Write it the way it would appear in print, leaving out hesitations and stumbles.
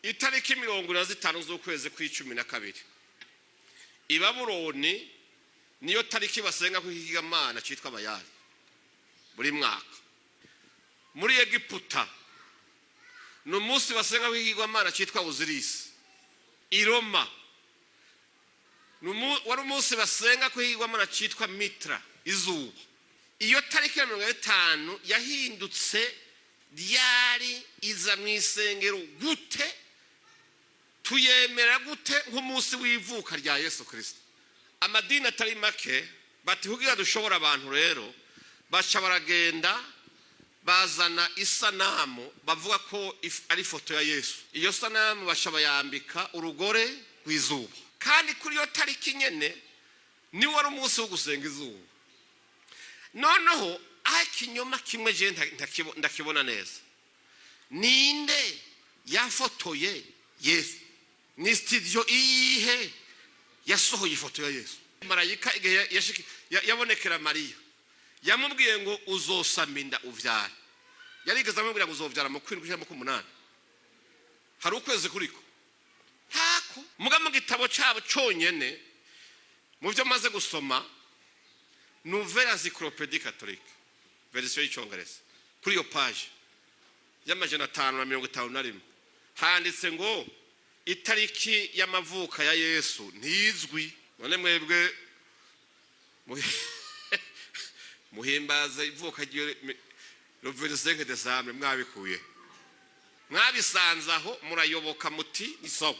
Itariki 25 z'ukwezi kwa12 i Babuloni niyo tariki basenga ku Imana cyitwa Bayali buri mwaka. Muri Egiputa no munsi basenga ku Imana cyitwa Osiris. I Roma wari umunsi basenga ku Imana cyitwa Mitra, izuba. Iyo tariki ya 25 yahindutse ryari iza mu isengero gute, tuyemera gute nk'umunsi w'ivuka rya Yesu Kristo. Amadini atari make bati kugira dushobora abantu rero baca baragenda bazana isanamu bavuga ko ari foto ya Yesu. Iyo sanamu baca bayambika urugore rw'izuba, kandi kuri iyo tariki nyene ni wari umunsi wo gusenga izuba. Noneho akinyoma kimwe je ndakibona neza. Ninde yafotoye Yesu? Ni studio iyihe yasohoye ifoto ya Yesu? Marayika igihe yabonekera Mariya yamubwiye ngo uzosaminda uvyara. Yarigeze amubwira ngo uzovyara mu 7 cyangwa mu 8. Hari ukwezi kuriko hako muga mu gitabo cyabo cyonyene mu byo maze gusoma Nouvelle Encyclopédie Catholique version y'Icyongereza kuri yo page y'amajana 551 handitse ngo itariki y'amavuka ya Yesu ntizwi. None mwebwe muhimbaza ivuka le 25 décembre mwabikuye mwabisanzaho murayoboka muti ni sawa.